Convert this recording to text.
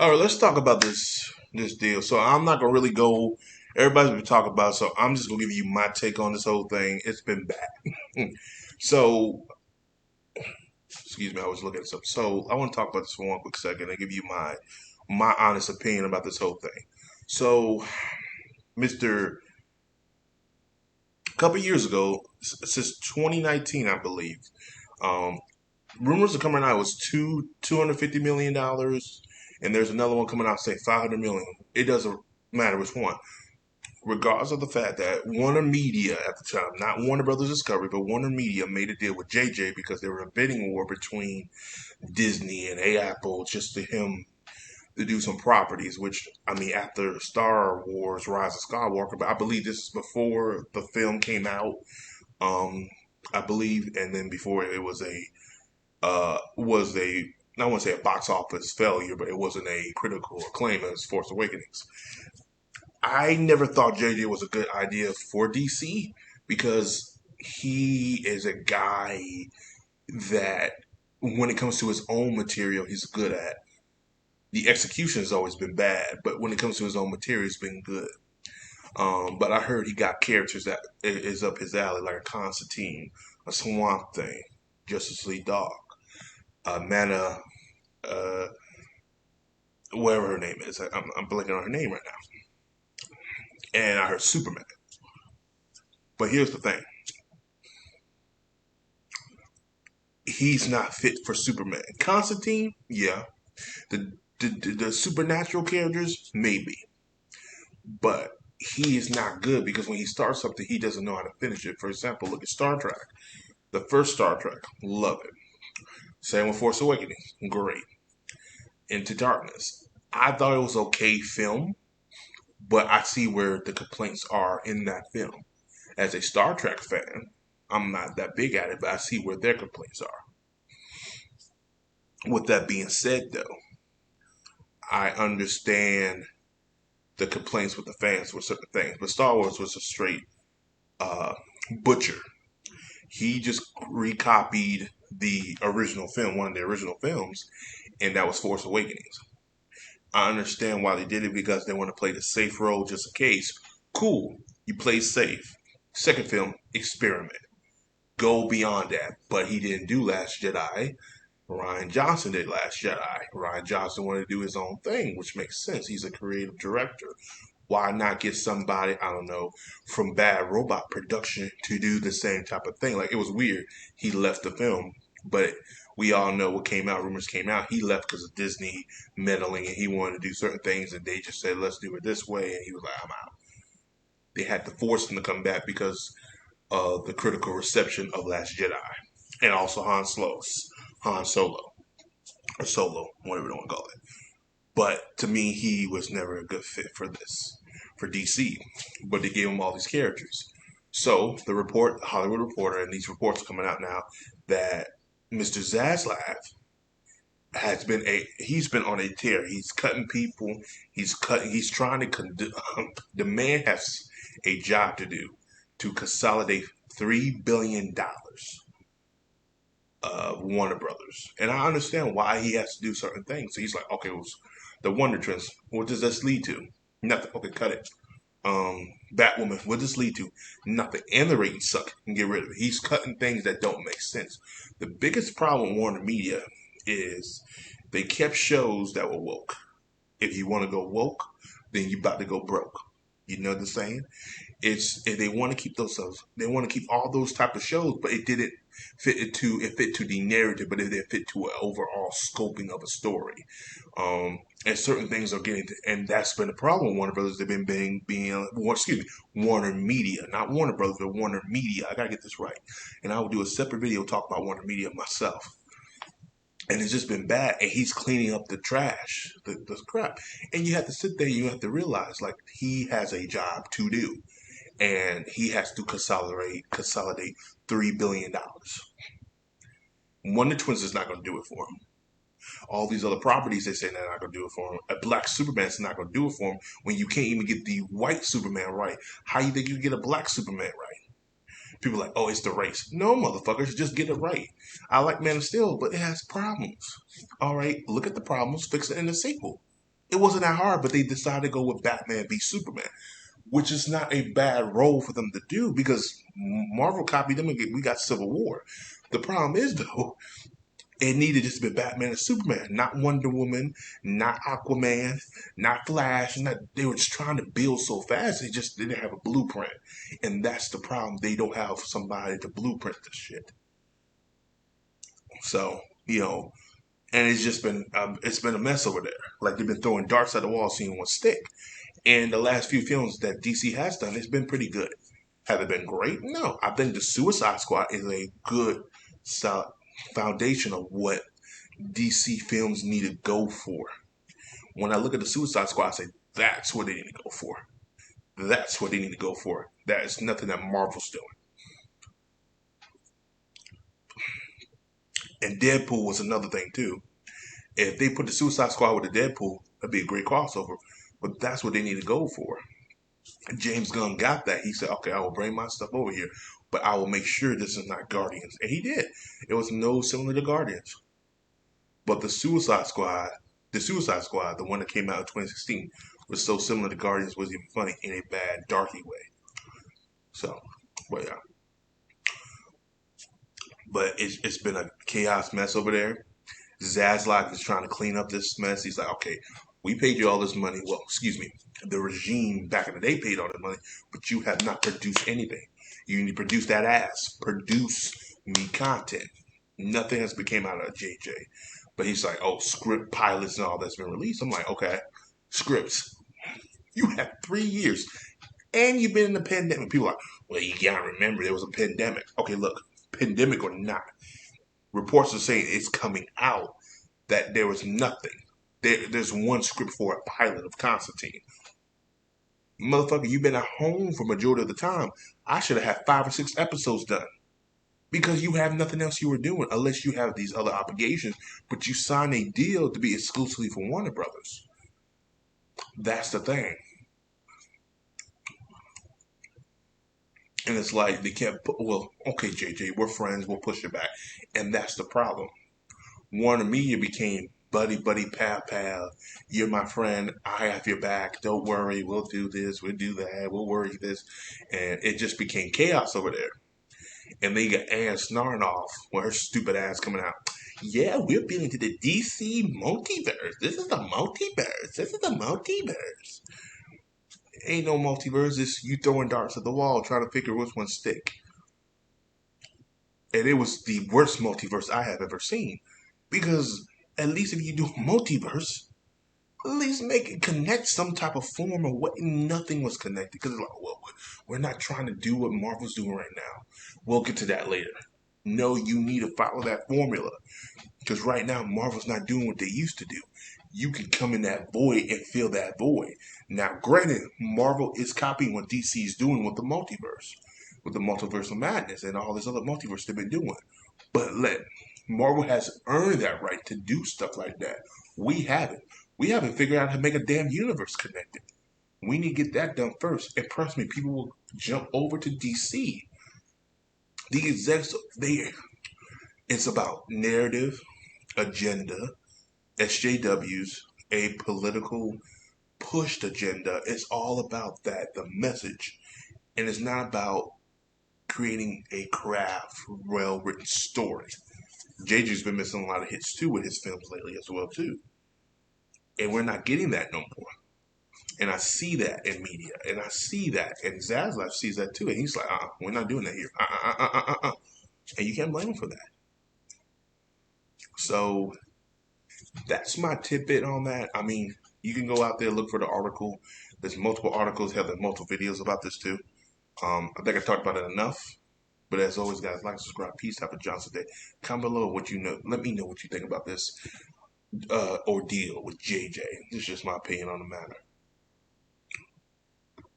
All right, let's talk about this deal. So I'm not gonna really go. Everybody's been talking about, it, so I'm just gonna give you my take on this whole thing. It's been bad. So, excuse me, I was looking at something. So I want to talk about this for one quick second and give you my honest opinion about this whole thing. So, Mister, a couple years ago, since 2019, I believe, um, rumors are coming out it was $250 million, and there's another one coming out saying 500 million. It doesn't matter which one. Regardless of the fact that Warner Media at the time, not Warner Brothers Discovery, but Warner Media made a deal with JJ because there was a bidding war between Disney and Apple just to him to do some properties, which I mean after Star Wars Rise of Skywalker, but I believe this is before the film came out. Um I believe, and then before it was a I won't say a box office failure, but it wasn't a critical acclaim as Force Awakens. I never thought JJ was a good idea for DC because he is a guy that, when it comes to his own material, he's good at. The execution has always been bad, but when it comes to his own material, he's been good. But I heard he got characters that is up his alley, like a Constantine, a Swamp Thing, Justice League Dog, Mana, uh, whatever her name is. I'm blanking on her name right now. And I heard Superman. But here's the thing. He's not fit for Superman. Constantine, yeah. The supernatural characters, maybe, but he is not good because when he starts something, he doesn't know how to finish it. For example, look at Star Trek. The first Star Trek, love it. Same with Force Awakens, great. Into Darkness, I thought it was okay film, but I see where the complaints are in that film. As a Star Trek fan, I'm not that big at it, but I see where their complaints are. With that being said, though, I understand the complaints with the fans with certain things. But Star Wars was a straight uh, butcher. He just recopied the original film, one of the original films, and that was Force Awakenings. I understand why they did it because they want to play the safe role just in case. Cool, you play safe. Second film, experiment. Go beyond that. But he didn't do Last Jedi. Ryan Johnson did Last Jedi. Ryan Johnson wanted to do his own thing, which makes sense. He's a creative director. Why not get somebody, I don't know, from Bad Robot Production to do the same type of thing? Like, it was weird. He left the film, but we all know what came out. Rumors came out. He left because of Disney meddling, and he wanted to do certain things, and they just said, let's do it this way. And he was like, I'm out. They had to force him to come back because of the critical reception of Last Jedi. And also Han Solo, or Solo, whatever you want to call it. But to me, he was never a good fit for for DC. But they gave him all these characters. So the report, Hollywood Reporter, and these reports are coming out now that Mr. Zaslav he's been on a tear. He's cutting people. He's trying to the man has a job to do to consolidate $3 billion of Warner Brothers. And I understand why he has to do certain things. So he's like, okay, well, the Wonder Twins, what does this lead to? Nothing. Okay, cut it. Batwoman, what does this lead to? Nothing. And the ratings suck. And get rid of it. He's cutting things that don't make sense. The biggest problem with Warner Media is they kept shows that were woke. If you want to go woke, then you about to go broke. You know what I'm saying? It's if they want to keep those shows, they want to keep all those type of shows, but it didn't it fit to the narrative, but it didn't fit to an overall scoping of a story. And certain things are getting, and that's been the problem with Warner Brothers. They've been well, excuse me, Warner Media, not Warner Brothers, but Warner Media. I gotta get this right, and I will do a separate video talking about Warner Media myself. And it's just been bad, and he's cleaning up the trash, the crap. And you have to sit there, and you have to realize, like, he has a job to do, and he has to consolidate $3 billion. Wonder Twins is not going to do it for him. All these other properties, they say they're not going to do it for him. A black Superman's not going to do it for him when you can't even get the white Superman right. How you think you get a black Superman right? People are like, oh, it's the race. No, motherfuckers, just get it right. I like Man of Steel, but it has problems. All right, look at the problems, fix it in the sequel. It wasn't that hard, but they decided to go with Batman v Superman, which is not a bad role for them to do because Marvel copied them and we got Civil War. The problem is though, it needed just to be Batman and Superman, not Wonder Woman, not Aquaman, not Flash. Not, they were just trying to build so fast, they just didn't have a blueprint. And that's the problem. They don't have somebody to blueprint this shit. So, and it's been a mess over there. Like they've been throwing darts at the wall, seeing what stick. And the last few films that DC has done, it's been pretty good. Have they been great? No. I think the Suicide Squad is a good solid foundation of what DC films need to go for. When I look at the Suicide Squad, I say that's what they need to go for. That's what they need to go for. That is nothing that Marvel's doing. And Deadpool was another thing too. If they put the Suicide Squad with the Deadpool, that'd be a great crossover. But that's what they need to go for. James Gunn got that. He said, "Okay, I will bring my stuff over here, but I will make sure this is not Guardians." And he did. It was no similar to Guardians. But the Suicide Squad, the one that came out in 2016, was so similar to Guardians was even funny in a bad, darky way. So, but yeah. But it's been a chaos mess over there. Zaslav is trying to clean up this mess. He's like, okay, we paid you all this money. Well, excuse me, the regime back in the day paid all the money, but you have not produced anything. You need to produce that ass. Produce me content. Nothing has become out of JJ. But he's like, oh, script pilots and all that's been released. I'm like, okay, scripts. You have 3 years. And you've been in the pandemic. People are like, well, you gotta remember there was a pandemic. Okay, look, pandemic or not, reports are saying it's coming out that there was nothing. There's one script for a pilot of Constantine. Motherfucker, you've been at home for majority of the time. I should have had 5 or 6 episodes done. Because you have nothing else you were doing unless you have these other obligations, but you signed a deal to be exclusively for Warner Brothers. That's the thing. And it's like they can't put, well, okay, JJ, we're friends, we'll push it back. And that's the problem. Warner Media became buddy, buddy, pal, pal. You're my friend. I have your back. Don't worry. We'll do this. We'll do that. We'll worry this. And it just became chaos over there. And then you got Ann Snarnoff with her stupid ass coming out. Yeah, we're appealing to the DC multiverse. This is the multiverse. This is the multiverse. Ain't no multiverse. It's you throwing darts at the wall trying to figure which one stick. And it was the worst multiverse I have ever seen. Because at least if you do a multiverse, at least make it connect some type of form of what nothing was connected. Because it's like, well, we're not trying to do what Marvel's doing right now. We'll get to that later. No, you need to follow that formula. Because right now, Marvel's not doing what they used to do. You can come in that void and fill that void. Now, granted, Marvel is copying what DC is doing with the multiverse of madness and all this other multiverse they've been doing. But Marvel has earned that right to do stuff like that. We haven't. We haven't figured out how to make a damn universe connected. We need to get that done first. And trust me, people will jump over to DC. The execs, it's about narrative, agenda, SJWs, a political pushed agenda. It's all about that, the message. And it's not about creating a craft, well-written story. JJ's been missing a lot of hits too with his films lately as well too. And we're not getting that no more. And I see that in media. And I see that. And Zaslav sees that too. And he's like, we're not doing that here. And you can't blame him for that. So that's my tidbit on that. I mean, you can go out there, look for the article. There's multiple articles, have multiple videos about this too. I think I talked about it enough. But as always, guys, like, subscribe. Peace. Have a Johnson day. Comment below what you know. Let me know what you think about this ordeal with JJ. This is just my opinion on the matter.